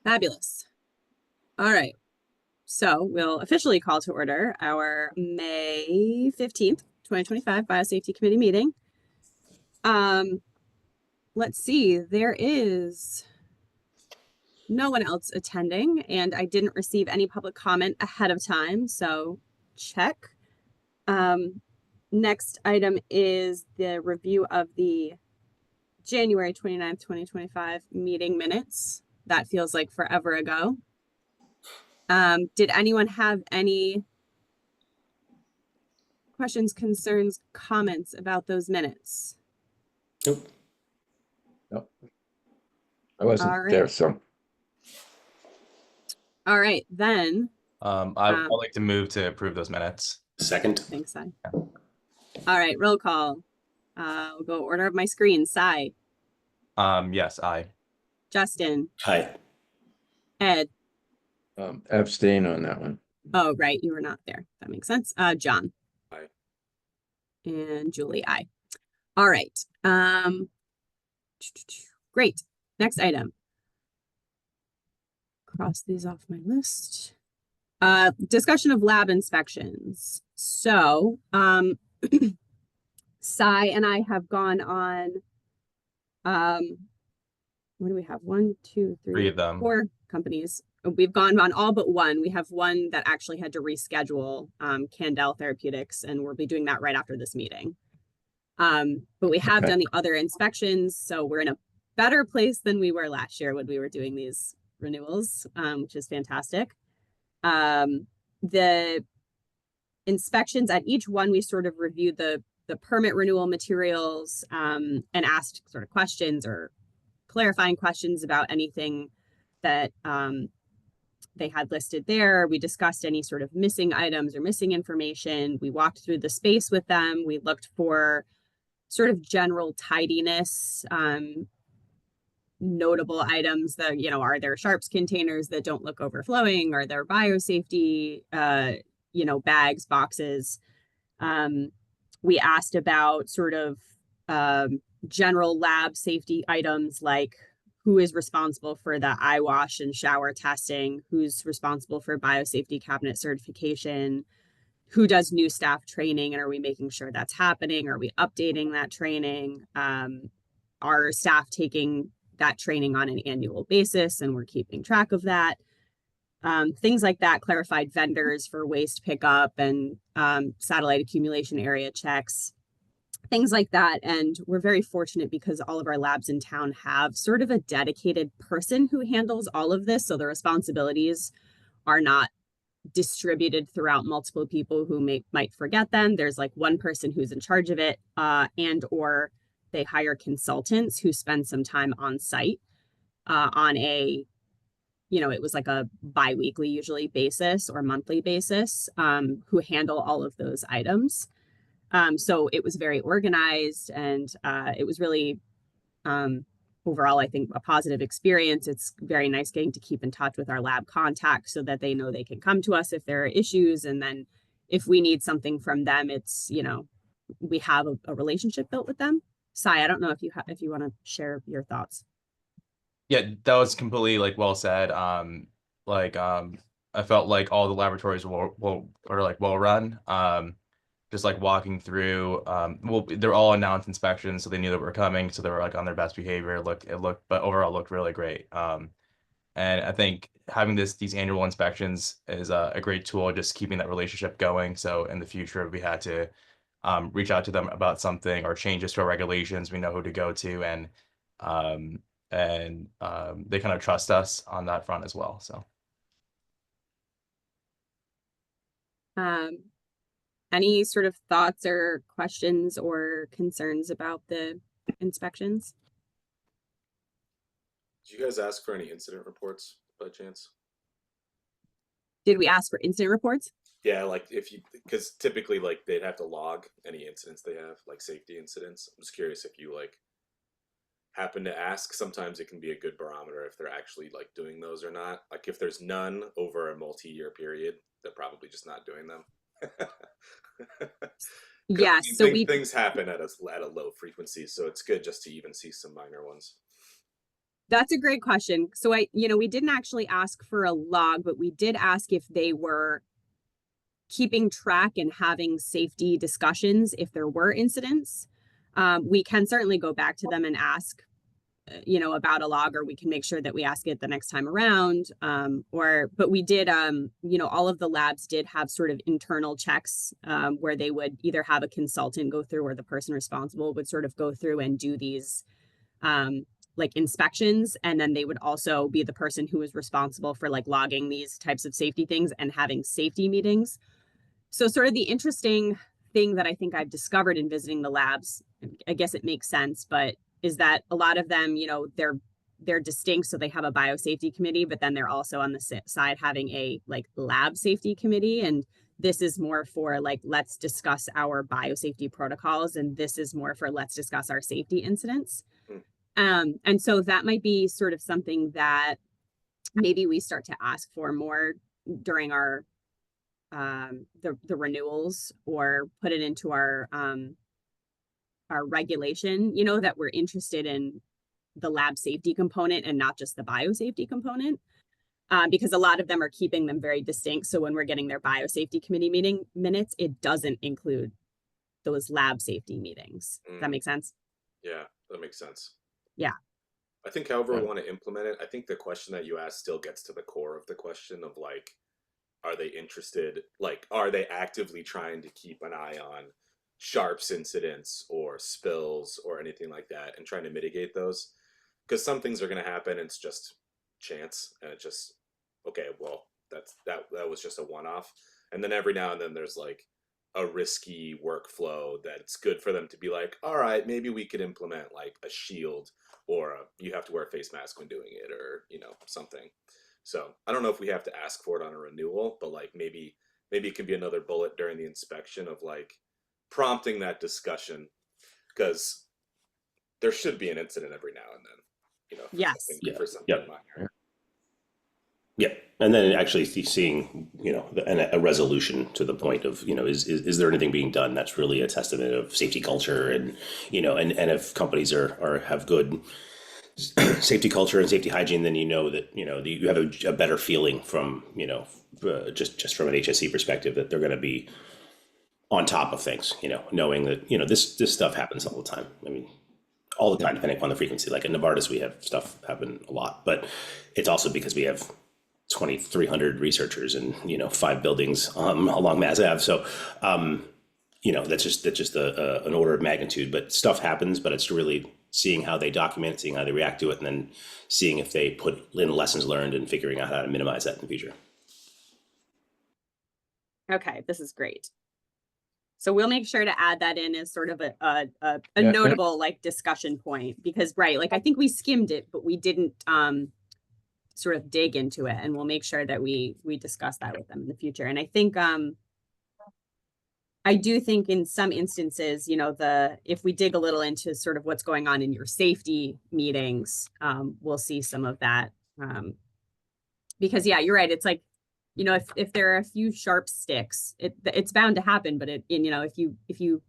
Fabulous. All right. So we'll officially call to order our May 15th, 2025 Biosafety Committee meeting. Let's see, there is no one else attending, and I didn't receive any public comment ahead of time, so check. Next item is the review of the January 29th, 2025 meeting minutes. That feels like forever ago. Did anyone have any questions, concerns, comments about those minutes? Nope. I wasn't there, so. All right, then. I'd like to move to approve those minutes. Second. Thanks, Sai. All right, roll call. We'll go order of my screen. Sai. Yes, aye. Justin. Aye. Ed. Abstain on that one. Oh, right, you were not there. That makes sense. John. Aye. And Julie, aye. All right. Great. Next item. Cross these off my list. Discussion of lab inspections. So, Sai and I have gone on, what do we have? 1, 2, 3, Three of them. 4 companies. We've gone on all but one. We have one that actually had to reschedule, Candel Therapeutics, and we'll be doing that right after this meeting. But we have done the other inspections, so we're in a better place than we were last year when we were doing these renewals, which is fantastic. The inspections at each one, we sort of reviewed the permit renewal materials, and asked sort of questions or clarifying questions about anything that they had listed there. We discussed any sort of missing items or missing information. We walked through the space with them. We looked for sort of general tidiness, notable items that, are there sharps containers that don't look overflowing? Are there biosafety, bags, boxes? We asked about sort of general lab safety items like who is responsible for the eye wash and shower testing, who's responsible for biosafety cabinet certification, who does new staff training, and are we making sure that's happening? Are we updating that training? Are staff taking that training on an annual basis and we're keeping track of that? Things like that, clarified vendors for waste pickup and satellite accumulation area checks, things like that. And we're very fortunate because all of our labs in town have sort of a dedicated person who handles all of this. So the responsibilities are not distributed throughout multiple people who might forget them. There's like one person who's in charge of it, and or they hire consultants who spend some time on site on a, it was like a bi-weekly usually basis or monthly basis, who handle all of those items. So it was very organized, and it was really, overall, I think, a positive experience. It's very nice getting to keep in touch with our lab contacts so that they know they can come to us if there are issues. And then if we need something from them, it's, we have a relationship built with them. Sai, I don't know if you want to share your thoughts. Yeah, that was completely well said. I felt like all the laboratories were well run. Just walking through, they're all announced inspections, so they knew that we were coming, so they were on their best behavior. But overall looked really great. And I think having these annual inspections is a great tool, just keeping that relationship going. So in the future, if we had to reach out to them about something or changes to our regulations, we know who to go to, and they kind of trust us on that front as well. So. Any sort of thoughts or questions or concerns about the inspections? Did you guys ask for any incident reports by chance? Did we ask for incident reports? Yeah, because typically they'd have to log any incidents they have, like safety incidents. I'm just curious if you happen to ask. Sometimes it can be a good barometer if they're actually doing those or not. If there's none over a multi-year period, they're probably just not doing them. Yeah, so things happen at a low frequency, so it's good just to even see some minor ones. That's a great question. So we didn't actually ask for a log, but we did ask if they were keeping track and having safety discussions if there were incidents. We can certainly go back to them and ask, about a log, or we can make sure that we ask it the next time around. But we did, all of the labs did have sort of internal checks where they would either have a consultant go through or the person responsible would sort of go through and do these like inspections. And then they would also be the person who was responsible for like logging these types of safety things and having safety meetings. So sort of the interesting thing that I think I've discovered in visiting the labs, I guess it makes sense, but is that a lot of them, they're distinct. So they have a biosafety committee, but then they're also on the side having a like lab safety committee. And this is more for like, let's discuss our biosafety protocols. And this is more for let's discuss our safety incidents. And so that might be sort of something that maybe we start to ask for more during our the renewals, or put it into our regulation, that we're interested in the lab safety component and not just the biosafety component, because a lot of them are keeping them very distinct. So when we're getting their biosafety committee meeting minutes, it doesn't include those lab safety meetings. Does that make sense? Yeah, that makes sense. Yeah. I think however we want to implement it, I think the question that you asked still gets to the core of the question of like, are they interested, like, are they actively trying to keep an eye on sharps incidents or spills or anything like that and trying to mitigate those? Because some things are going to happen and it's just chance, and it's just, okay, well, that was just a one-off. And then every now and then there's like a risky workflow that's good for them to be like, all right, maybe we could implement like a shield, or you have to wear a face mask when doing it, or something. So I don't know if we have to ask for it on a renewal, but like maybe it can be another bullet during the inspection of like prompting that discussion, because there should be an incident every now and then, Yes. for something minor. Yeah, and then actually seeing, a resolution to the point of, is there anything being done that's really a testament of safety culture, and and if companies have good safety culture and safety hygiene, then that you have a better feeling from just from an HSE perspective that they're going to be on top of things, knowing that this stuff happens all the time. I mean, all the time, depending upon the frequency. Like at Novartis, we have stuff happen a lot, but it's also because we have 2,300 researchers and 5 buildings along Mass Ave. So that's just an order of magnitude. But stuff happens, but it's really seeing how they document it, seeing how they react to it, and then seeing if they put in lessons learned and figuring out how to minimize that in the future. Okay, this is great. So we'll make sure to add that in as sort of a notable like discussion point, because like I think we skimmed it, but we didn't sort of dig into it, and we'll make sure that we discuss that with them in the future. And I think I do think in some instances, if we dig a little into sort of what's going on in your safety meetings, we'll see some of that. Because yeah, you're right. It's like, if there are a few sharp sticks, it's bound to happen. But if you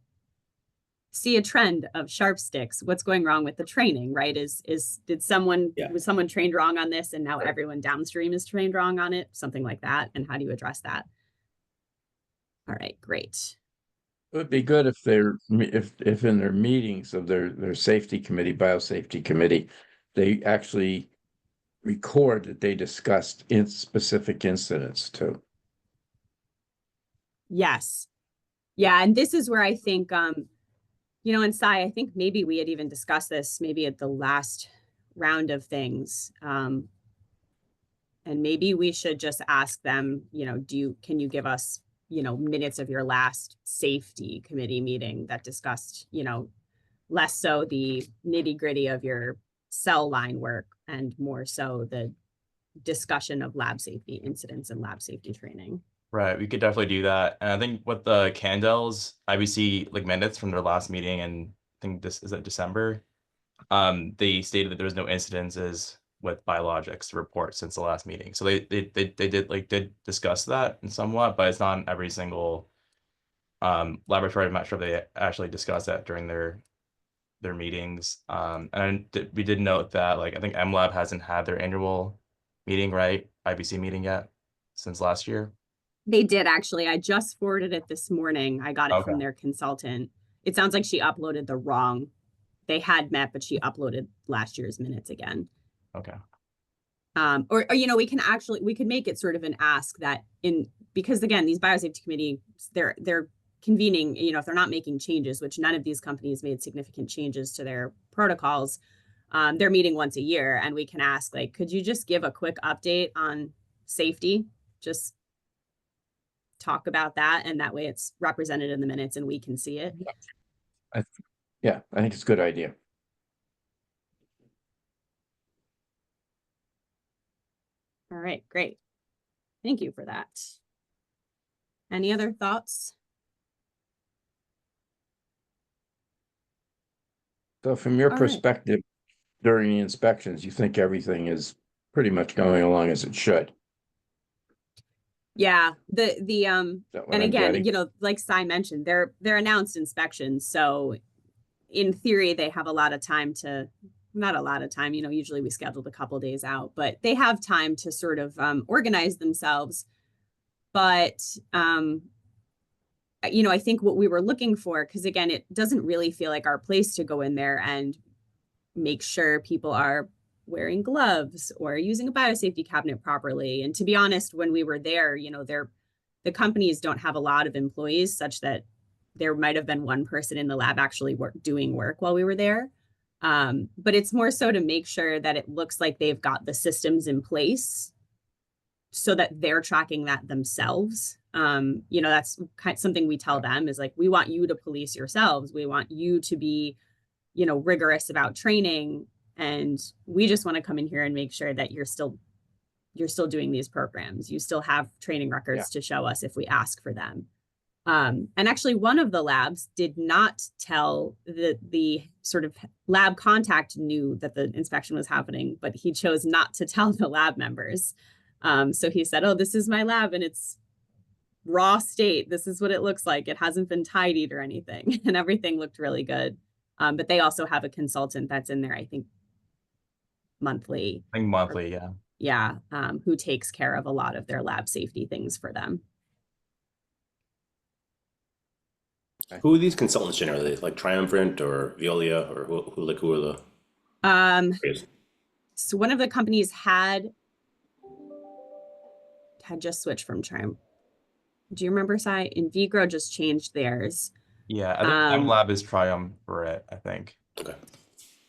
see a trend of sharp sticks, what's going wrong with the training, right? Was someone trained wrong on this, and now everyone downstream is trained wrong on it, something like that? And how do you address that? All right, great. It would be good if if in their meetings of their safety committee, biosafety committee, they actually record that they discussed specific incidents too. Yes. Yeah. And this is where I think, and Sai, I think maybe we had even discussed this maybe at the last round of things. And maybe we should just ask them, can you give us, minutes of your last safety committee meeting that discussed, less so the nitty gritty of your cell line work and more so the discussion of lab safety incidents and lab safety training. Right, we could definitely do that. And I think with the Candel's IBC like minutes from their last meeting, and I think this is December, they stated that there was no incidences with biologics to report since the last meeting. So they did discuss that in somewhat, but it's not in every single laboratory. I'm not sure if they actually discussed that during their their meetings. And we did note that, like, I think MLab hasn't had their annual meeting, right? IBC meeting yet since last year. They did, actually. I just forwarded it this morning. I got it from Okay. their consultant. It sounds like she uploaded the wrong. They had met, but she uploaded last year's minutes again. Okay. Or we could make it sort of an ask that because again, these biosafety committee, they're convening, if they're not making changes, which none of these companies made significant changes to their protocols, they're meeting once a year, and we can ask, like, could you just give a quick update on safety? Just talk about that, and that way it's represented in the minutes and we can see it. I think it's a good idea. All right, great. Thank you for that. Any other thoughts? So from your All right. perspective, during the inspections, you think everything is pretty much going along as it should? Yeah, Is that what and I'm again, getting? like Sai mentioned, they're announced inspections, so in theory they have a lot of time to, not a lot of time, usually we scheduled a couple days out, but they have time to sort of organize themselves. But I think what we were looking for, because again, it doesn't really feel like our place to go in there and make sure people are wearing gloves or using a biosafety cabinet properly. And to be honest, when we were there, the companies don't have a lot of employees, such that there might have been one person in the lab actually doing work while we were there. But it's more so to make sure that it looks like they've got the systems in place so that they're tracking that themselves. That's kind of something we tell them is like, we want you to police yourselves. We want you to be, rigorous about training. And we just want to come in here and make sure that you're still doing these programs. You still have training records to show us if we ask for them. And actually one of the labs did not tell the sort of lab contact knew that the inspection was happening, but he chose not to tell the lab members. So he said, oh, this is my lab and it's raw state. This is what it looks like. It hasn't been tidied or anything. And everything looked really good. But they also have a consultant that's in there, I think, monthly. I think monthly, yeah. Yeah, who takes care of a lot of their lab safety things for them. Who are these consultants generally? Like Triumvirate or Veolia, or who are the? So one of the companies had just switched from Triumph. Do you remember, Sai? Invigro just changed theirs. Yeah, I think MLab is Triumvirate, I think. Okay.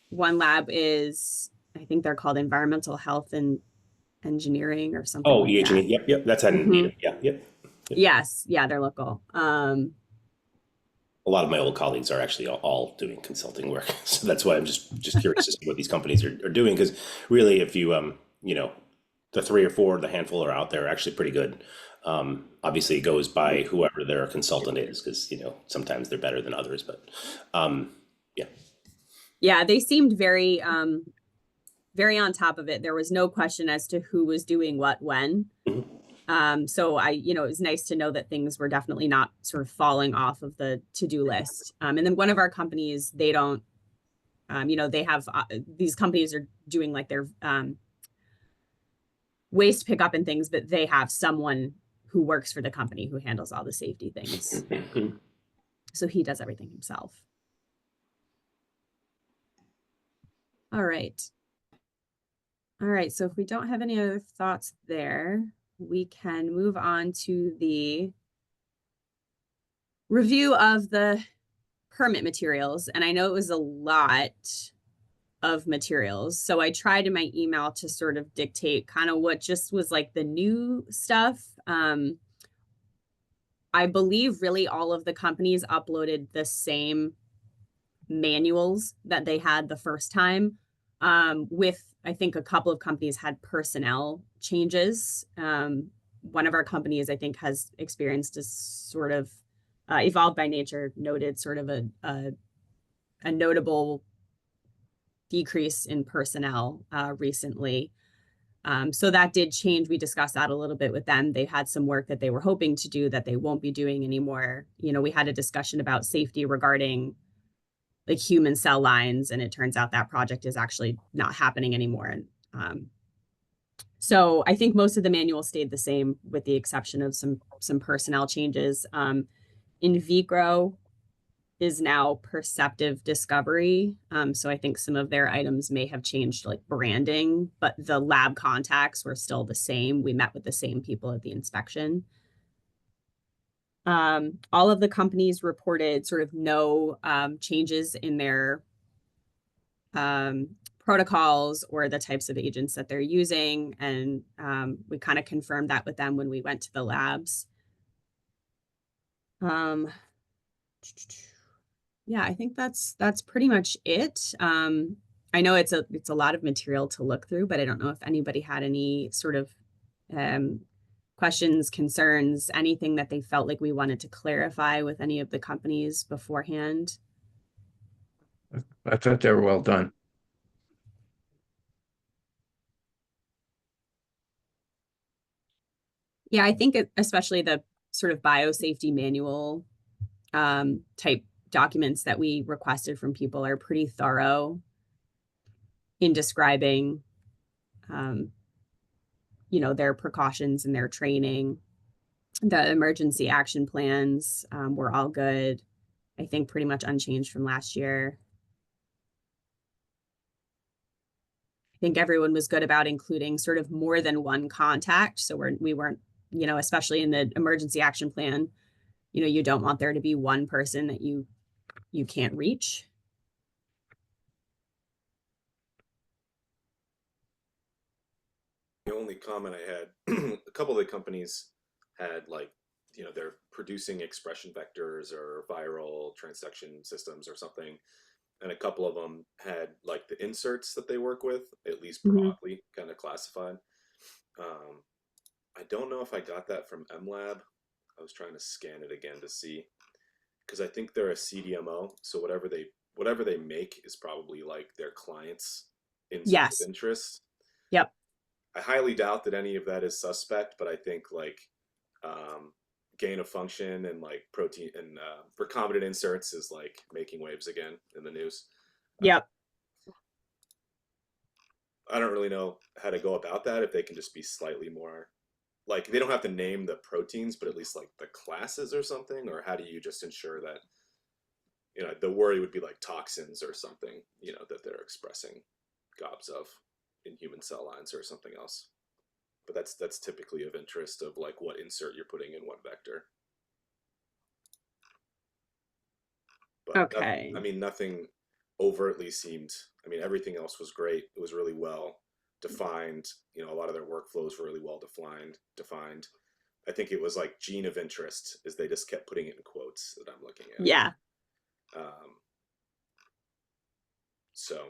One lab is, I think they're called Environmental Health and Engineering or something. Oh, like EH&E. that. Yep. That's yep. Yes, yeah, they're local. A lot of my old colleagues are actually all doing consulting work, so that's why I'm just curious as to what these companies are doing. Because really, if you the 3 or 4, the handful are out there, are actually pretty good. Obviously, it goes by whoever their consultant is, because sometimes they're better than others. But yeah, they seemed very very on top of it. There was no question as to who was doing what when. So it was nice to know that things were definitely not sort of falling off of the to-do list. And then one of our companies, they don't, they have, these companies are doing like their waste pickup and things, but they have someone who works for the company who handles all the safety things. So he does everything himself. All right. All right, so if we don't have any other thoughts there, we can move on to the review of the permit materials. And I know it was a lot of materials, so I tried in my email to sort of dictate kind of what just was like the new stuff. I believe really all of the companies uploaded the same manuals that they had the first time, with I think a couple of companies had personnel changes. One of our companies, I think, has experienced a sort of Evolved by Nature noted sort of a notable decrease in personnel recently. So that did change. We discussed that a little bit with them. They had some work that they were hoping to do that they won't be doing anymore. We had a discussion about safety regarding like human cell lines, and it turns out that project is actually not happening anymore. And so I think most of the manual stayed the same, with the exception of some personnel changes. In vitro is now perceptive discovery. So I think some of their items may have changed, like branding, but the lab contacts were still the same. We met with the same people at the inspection. All of the companies reported sort of no changes in their protocols or the types of agents that they're using. And we kind of confirmed that with them when we went to the labs. Yeah, I think that's pretty much it. I know it's a lot of material to look through, but I don't know if anybody had any sort of questions, concerns, anything that they felt like we wanted to clarify with any of the companies beforehand. I thought they were well done. Yeah, I think especially the sort of biosafety manual type documents that we requested from people are pretty thorough in describing, their precautions and their training. The emergency action plans were all good. I think pretty much unchanged from last year. I think everyone was good about including sort of more than one contact. So we weren't, especially in the emergency action plan, you don't want there to be one person that you can't reach. The only comment I had, a couple of the companies had they're producing expression vectors or viral transduction systems or something. And a couple of them had like the inserts that they work with, at least broadly kind of classified. I don't know if I got that from MLab. I was trying to scan it again to see, because I think they're a CDMO. So whatever they make is probably like their clients' insert of interest. Yep. I highly doubt that any of that is suspect, but I think like gain of function and like protein and recombinant inserts is like making waves again in the news. Yep. I don't really know how to go about that, if they can just be slightly more, like they don't have to name the proteins, but at least like the classes or something, or how do you just ensure that, the worry would be like toxins or something, that they're expressing gobs of in human cell lines or something else. But that's typically of interest of like what insert you're putting in what vector. But okay. Nothing overtly seemed, everything else was great. It was really well defined. A lot of their workflows were really well defined. I think it was like gene of interest, is they just kept putting it in quotes that I'm looking at. Yeah. So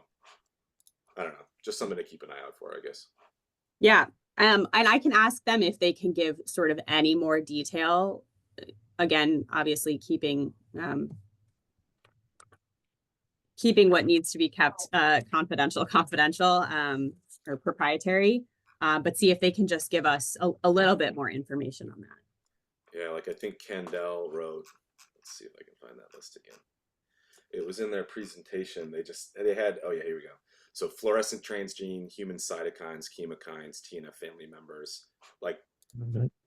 I don't know, just something to keep an eye out for, I guess. Yeah. And I can ask them if they can give sort of any more detail. Again, obviously keeping what needs to be kept confidential or proprietary, but see if they can just give us a little bit more information on that. Yeah, like I think Candell wrote, let's see if I can find that list again. It was in their presentation. They had, oh yeah, here we go. So fluorescent transgene, human cytokines, chemokines, TNF family members, like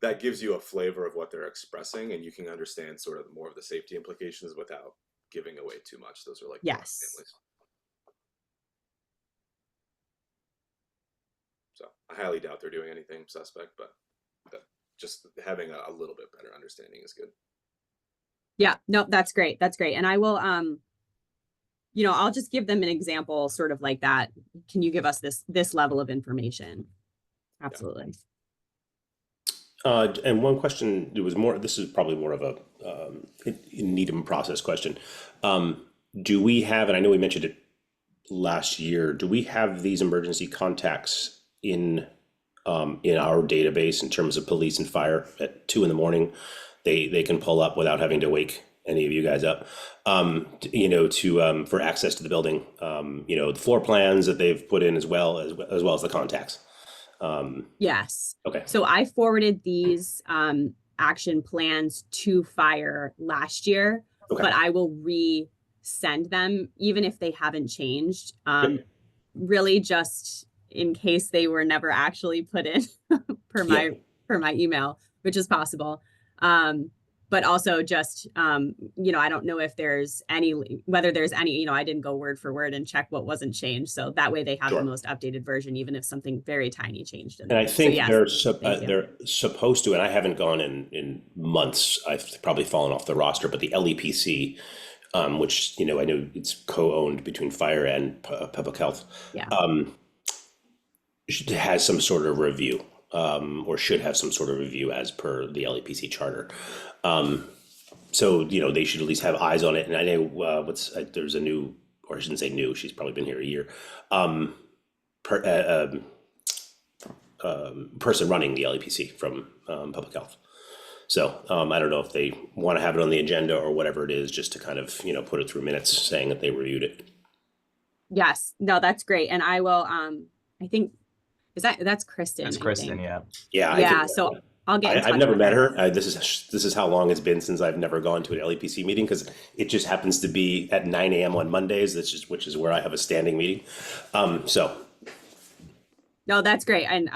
that gives you a flavor of what they're expressing, and you can understand sort of more of the safety implications without giving away too much. Those are like yes. families. So I highly doubt they're doing anything suspect, but just having a little bit better understanding is good. Yeah, no, that's great. That's great. And I will, I'll just give them an example sort of like that. Can you give us this level of information? Absolutely. Yeah. And one question, this is probably more of a Needham process question. Do we have, and I know we mentioned it last year, do we have these emergency contacts in our database in terms of police and fire at 2 a.m? They can pull up without having to wake any of you guys up, for access to the building, the floor plans that they've put in as well as the contacts. Yes. Okay. So I forwarded these action plans to fire last year, okay. but I will send them, even if they haven't changed, Yep. really just in case they were never actually put in per my email, which is possible. But also just, you know, I don't know if there's whether there's any, you know, I didn't go word for word and check what wasn't changed. So that way they have Sure. the most updated version, even if something very tiny changed. And I think yes, they're supposed to, and I haven't gone in months. I've probably fallen off the roster, but the LEPC, which, you know, I know it's co-owned between fire and public health, yeah. Has some sort of review, or should have some sort of review as per the LEPC charter. So, you know, they should at least have eyes on it. And I know there's a new, or I shouldn't say new, she's probably been here a year, person running the LEPC from public health. So I don't know if they want to have it on the agenda or whatever it is, just to kind of, you know, put it through minutes saying that they reviewed it. Yes, no, that's great. And I will, I think, that's Kristen. It's Kristen, yeah. Yeah. Yeah, so I'll get in touch I've never with met her. This is how long it's been since I've never gone to an LEPC meeting, because it just happens to be at 9 a.m. on Mondays. Which is where I have a standing meeting. So. No, that's great. And,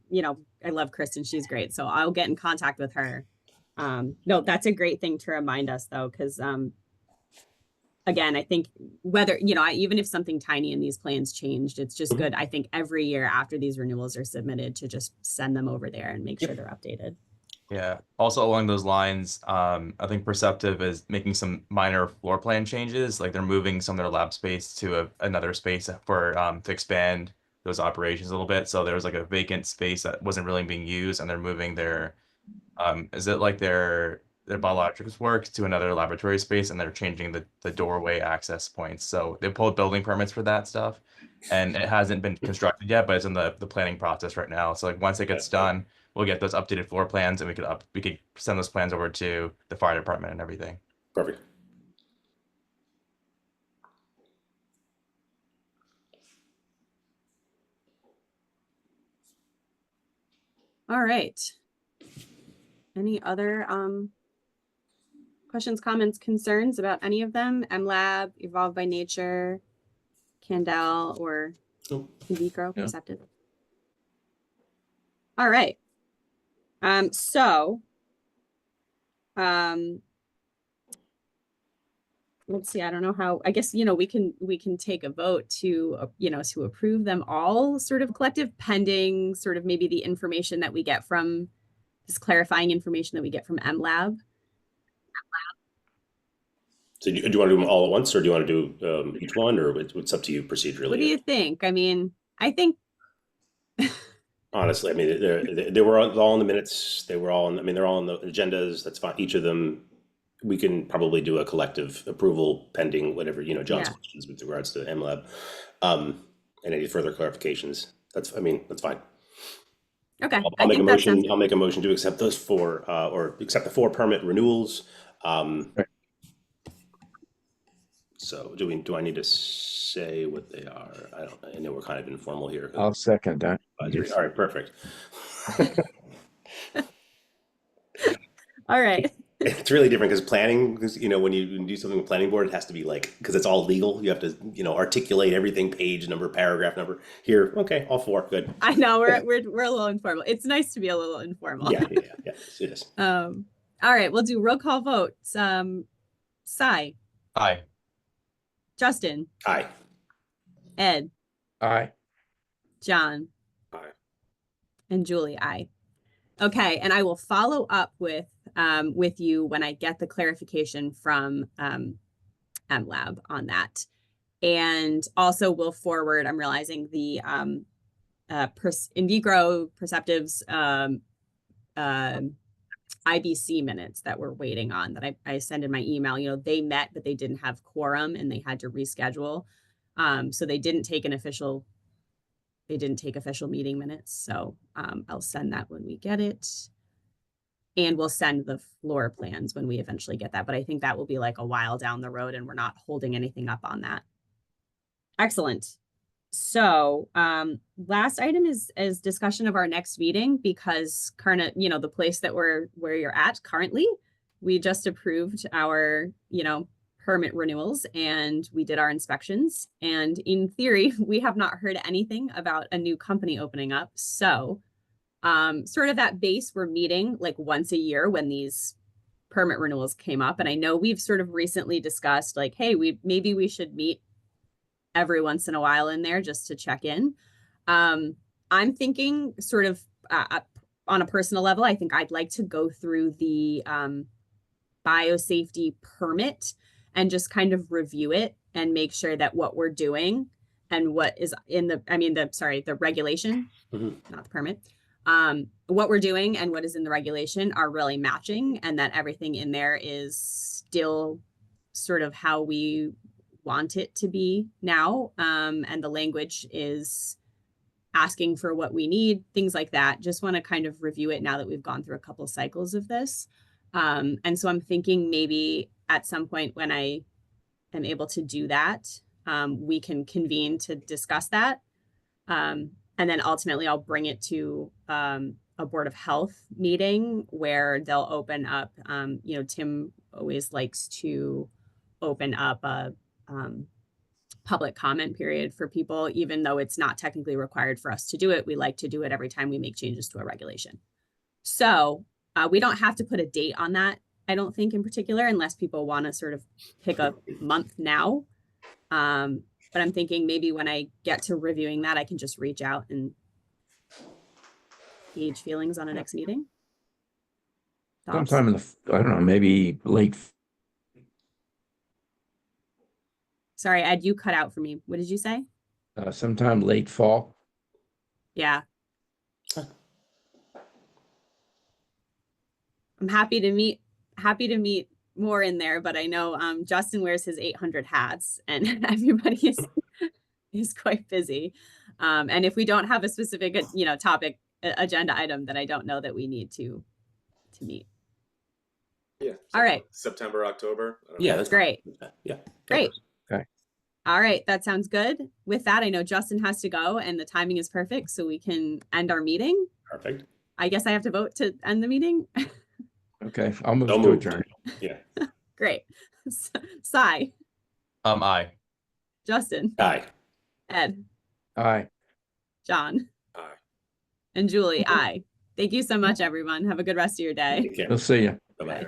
you know, I love Kristen. She's great. So I'll get in contact with her. No, that's a great thing to remind us, though, because, again, I think whether, you know, even if something tiny in these plans changed, it's just good, I think, every year after these renewals are submitted to just send them over there and make sure they're updated. Yeah. Also along those lines, I think Perceptive is making some minor floor plan changes. Like they're moving some of their lab space to another space for to expand those operations a little bit. So there was like a vacant space that wasn't really being used, and they're moving their is it like their biologics work to another laboratory space, and they're changing the doorway access points. So they pulled building permits for that stuff, and it hasn't been constructed yet, but it's in the planning process right now. So like once it gets done, we'll get those updated floor plans, and we could send those plans over to the fire department and everything. Perfect. All right. Any other questions, comments, concerns about any of them? MLab, Evolved by Nature, Candel, or in vitro, Perceptive? All right. Let's see, I don't know how, I guess, you know, we can take a vote to, you know, to approve them all sort of collective, pending sort of maybe the information that we get from this clarifying information that we get from MLab. So do you want to do them all at once, or do you want to do each one, or it's up to you procedurally? What do you think? I mean, I think. Honestly, I mean, they were all in the minutes. They were all, I mean, they're all in the agendas. That's fine. Each of them, we can probably do a collective approval pending whatever, you know, John's questions with regards to MLab, and any further clarifications. That's fine. Okay. I'll make a motion. I'll make a motion to accept those four, or accept the 4 permit renewals. So do I need to say what they are? I know we're kind of informal here. I'll second that. All right, perfect. All right. It's really different because planning, because, you know, when you do something with planning board, it has to be like, because it's all legal. You have to, you know, articulate everything, page number, paragraph number. Here, okay, all 4, good. I know we're a little informal. It's nice to be a little informal. Yeah, it is. All right, we'll do roll call votes. Cy. Aye. Justin. Aye. Ed. Aye. John. Aye. And Julie, aye. Okay, and I will follow up with you when I get the clarification from MLab on that. And also we'll forward, I'm realizing the in vitro Perceptives IBC minutes that we're waiting on that I send in my email. You know, they met, but they didn't have quorum and they had to reschedule. So they didn't take official meeting minutes. So I'll send that when we get it. And we'll send the floor plans when we eventually get that. But I think that will be like a while down the road and we're not holding anything up on that. Excellent. So last item is discussion of our next meeting, because you know, the place that where you're at currently, we just approved our, you know, permit renewals and we did our inspections. And in theory, we have not heard anything about a new company opening up. So sort of that base, we're meeting like once a year when these permit renewals came up. And I know we've sort of recently discussed like, hey, maybe we should meet every once in a while in there just to check in. I'm thinking sort of on a personal level, I think I'd like to go through the biosafety permit and just kind of review it and make sure that what we're doing and what is in the regulation, not the permit, what we're doing and what is in the regulation are really matching, and that everything in there is still sort of how we want it to be now. And the language is asking for what we need, things like that. Just want to kind of review it now that we've gone through a couple cycles of this. And so I'm thinking maybe at some point when I am able to do that, we can convene to discuss that. And then ultimately I'll bring it to a Board of Health meeting where they'll open up, Tim always likes to open up a public comment period for people, even though it's not technically required for us to do it. We like to do it every time we make changes to a regulation. So we don't have to put a date on that, I don't think, in particular, unless people want to sort of pick a month now. But I'm thinking maybe when I get to reviewing that, I can just reach out and gauge feelings on a next meeting. Thoughts? Sometime in the, I don't know, maybe late. Sorry, Ed, you cut out for me. What did you say? Sometime late fall. Yeah. I'm happy to meet more in there, but I know Justin wears his 800 hats and everybody is quite busy. And if we don't have a specific, topic agenda item, then I don't know that we need to meet. Yeah. All right. September, October. Yeah, that's great. Yeah. Great. Okay. All right. That sounds good. With that, I know Justin has to go and the timing is perfect, so we can end our meeting. Perfect. I guess I have to vote to end the meeting. Okay, I'll move Don't to move. adjourn. Yeah. Great. Cy. Aye. Justin. Aye. Ed. Aye. John. Aye. And Julie. Aye. Thank you so much, everyone. Have a good rest of your day. Take care. We'll see you. Bye-bye.